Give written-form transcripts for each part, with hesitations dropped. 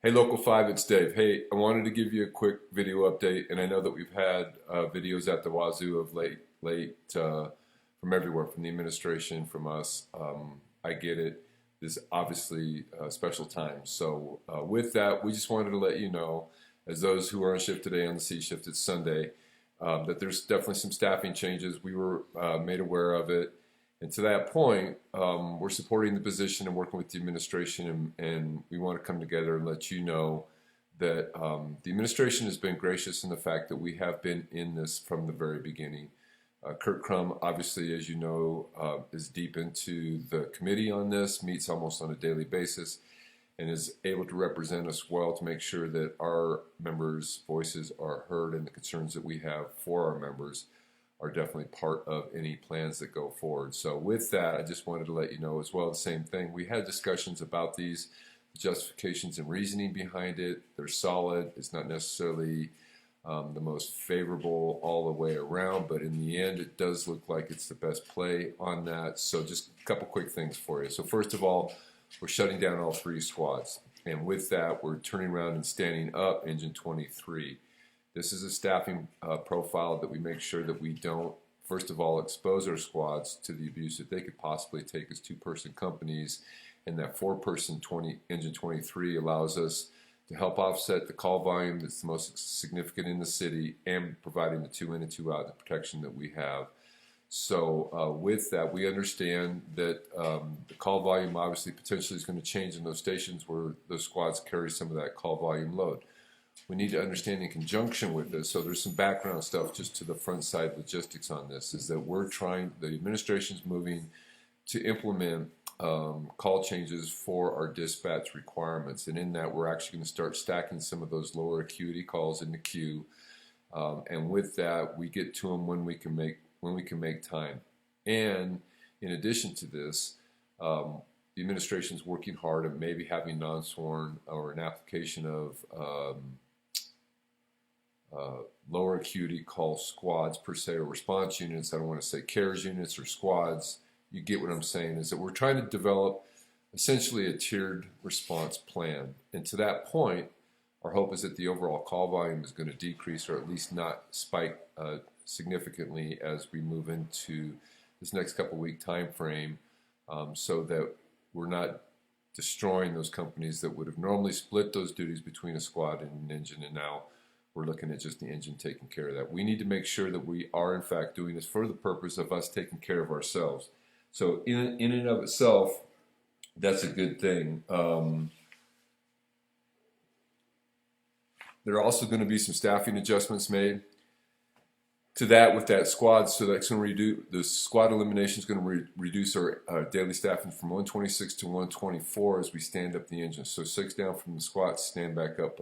Hey, Local 5, it's Dave. Hey, I wanted to give you a quick video update, and I know that we've had videos at the wazoo of late from everywhere, from the administration, from us. I get it. This is obviously a special time. So with that, we just wanted to let you know, as those who are on shift today on the C shift, it's Sunday, that there's definitely some staffing changes. We were made aware of it. And to that point, we're supporting the position and working with the administration, and we want to come together and let you know that the administration has been gracious in the fact that we have been in this from the very beginning. Kurt Crum, obviously, as you know, is deep into the committee on this, meets almost on a daily basis, and is able to represent us well to make sure that our members' voices are heard and the concerns that we have for our members are definitely part of any plans that go forward. So with that, I just wanted to let you know as well the same thing. We had discussions about these, the justifications and reasoning behind it. They're solid. It's not necessarily the most favorable all the way around, but in the end, it does look like it's the best play on that. So just a couple quick things for you. So first of all, we're shutting down all three squads. And with that, we're turning around and standing up Engine 23. This is a staffing profile that we make sure that we don't, first of all, expose our squads to the abuse that they could possibly take as two-person companies, and that four-person Engine 23 allows us to help offset the call volume that's the most significant in the city and providing the two in and two out, the protection that we have. So with that, we understand that the call volume obviously potentially is going to change in those stations where those squads carry some of that call volume load. We need to understand in conjunction with this, so there's some background stuff just to the front side logistics on this, is that the administration's moving to implement call changes for our dispatch requirements. And in that, we're actually going to start stacking some of those lower acuity calls in the queue. And with that, we get to them when we can make time. And in addition to this, the administration is working hard at maybe having non-sworn or an application of lower acuity call squads per se, or response units. I don't want to say CARES units or squads. You get what I'm saying, is that we're trying to develop essentially a tiered response plan. And to that point, our hope is that the overall call volume is going to decrease, or at least not spike significantly as we move into this next couple week time frame, so that we're not destroying those companies that would have normally split those duties between a squad and an engine, and now we're looking at just the engine taking care of that. We need to make sure that we are in fact doing this for the purpose of us taking care of ourselves. So in and of itself, that's a good thing. There are also going to be some staffing adjustments made to that with that squad, so that's going to reduce the squad elimination is going to reduce our daily staffing from 126 to 124 as we stand up the engine. So 6 down from the squad, stand back up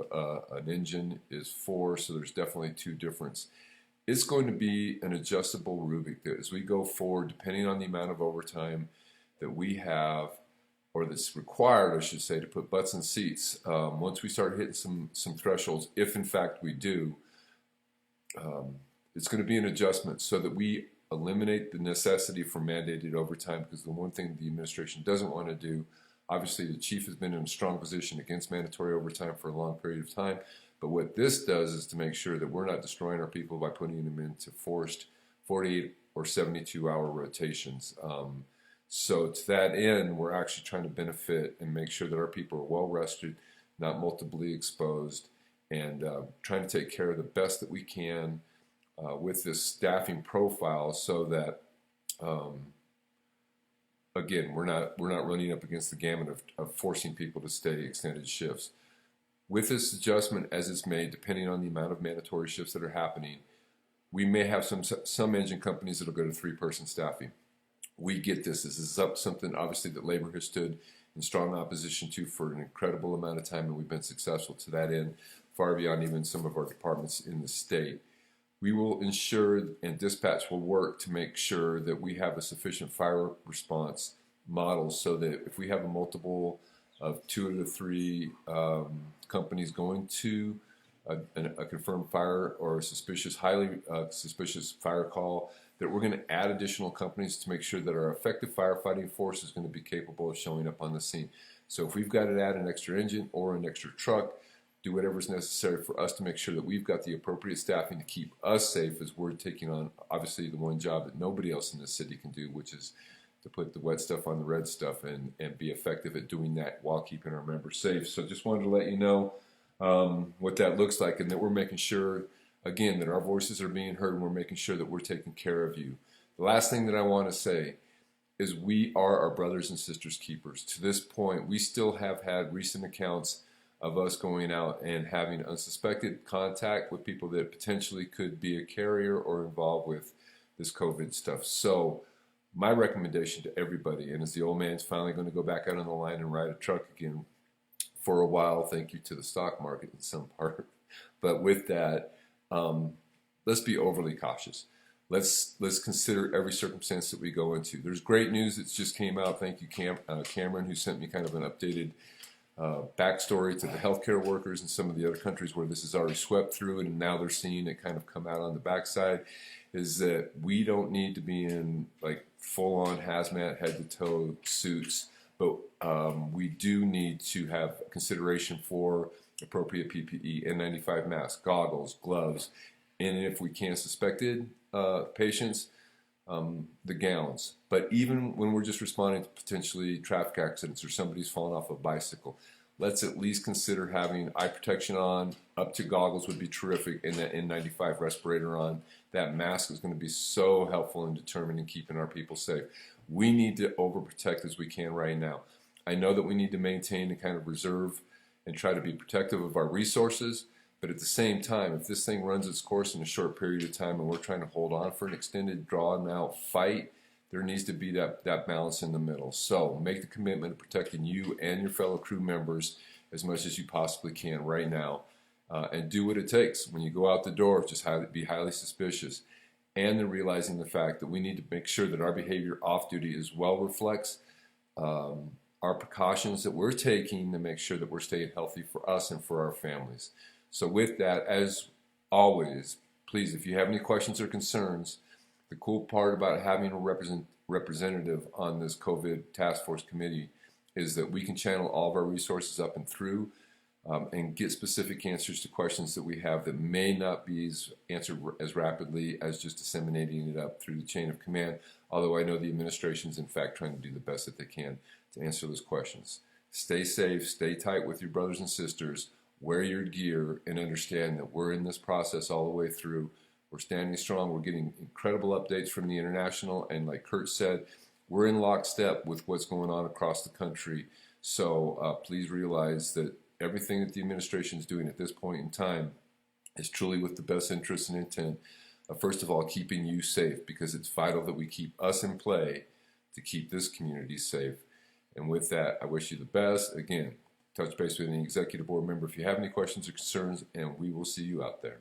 an engine is 4, so there's definitely 2 difference. It's going to be an adjustable Rubik that as we go forward, depending on the amount of overtime that we have, or that's required, I should say, to put butts in seats. Once we start hitting some thresholds, if in fact we do, it's going to be an adjustment so that we eliminate the necessity for mandated overtime, because the one thing the administration doesn't want to do, obviously the chief has been in a strong position against mandatory overtime for a long period of time, but what this does is to make sure that we're not destroying our people by putting them into forced 48 or 72-hour rotations. So to that end, we're actually trying to benefit and make sure that our people are well rested, not multiply exposed, and trying to take care of the best that we can with this staffing profile, so that again, we're not running up against the gamut of forcing people to stay extended shifts. With this adjustment as it's made, depending on the amount of mandatory shifts that are happening, we may have some engine companies that will go to 3-person staffing. We get this. This is something obviously that labor has stood in strong opposition to for an incredible amount of time, and we've been successful to that end, far beyond even some of our departments in the state. We will ensure, and dispatch will work to make sure that we have a sufficient fire response model, so that if we have a multiple of 2 to 3 companies going to a confirmed fire or a highly suspicious fire call, that we're going to add additional companies to make sure that our effective firefighting force is going to be capable of showing up on the scene. So if we've got to add an extra engine or an extra truck, do whatever's necessary for us to make sure that we've got the appropriate staffing to keep us safe as we're taking on, obviously, the one job that nobody else in this city can do, which is to put the wet stuff on the red stuff and be effective at doing that while keeping our members safe. So just wanted to let you know what that looks like, and that we're making sure, again, that our voices are being heard, and we're making sure that we're taking care of you. The last thing that I want to say is we are our brothers and sisters keepers. To this point, we still have had recent accounts of us going out and having unsuspected contact with people that potentially could be a carrier or involved with this COVID stuff. So my recommendation to everybody, and as the old man's finally going to go back out on the line and ride a truck again for a while, thank you to the stock market in some part, but with that, let's be overly cautious. Let's consider every circumstance that we go into. There's great news that's just came out. Thank you, Cameron, who sent me kind of an updated backstory to the healthcare workers in some of the other countries where this has already swept through it, and now they're seeing it kind of come out on the backside, is that we don't need to be in like full-on hazmat, head-to-toe suits, but we do need to have consideration for appropriate PPE, N95 masks, goggles, gloves, and if we can, suspected patients, the gowns. But even when we're just responding to potentially traffic accidents or somebody's fallen off a bicycle, let's at least consider having eye protection on, up to goggles would be terrific, and that N95 respirator on. That mask is going to be so helpful in determining keeping our people safe. We need to overprotect as we can right now. I know that we need to maintain a kind of reserve and try to be protective of our resources, but at the same time, if this thing runs its course in a short period of time and we're trying to hold on for an extended, drawn out fight, there needs to be that balance in the middle. So make the commitment of protecting you and your fellow crew members as much as you possibly can right now. And do what it takes. When you go out the door, just be highly suspicious. And then realizing the fact that we need to make sure that our behavior off duty as well reflects our precautions that we're taking to make sure that we're staying healthy for us and for our families. So with that, as always, please, if you have any questions or concerns, the cool part about having a representative on this COVID task force committee is that we can channel all of our resources up and through and get specific answers to questions that we have that may not be answered as rapidly as just disseminating it up through the chain of command, although I know the administration is in fact trying to do the best that they can to answer those questions. Stay safe, stay tight with your brothers and sisters, wear your gear, and understand that we're in this process all the way through. We're standing strong. We're getting incredible updates from the international, and like Kurt said, we're in lockstep with what's going on across the country. So please realize that everything that the administration is doing at this point in time is truly with the best interest and intent of, first of all, keeping you safe, because it's vital that we keep us in play to keep this community safe. And with that, I wish you the best. Again, touch base with any executive board member if you have any questions or concerns, and we will see you out there.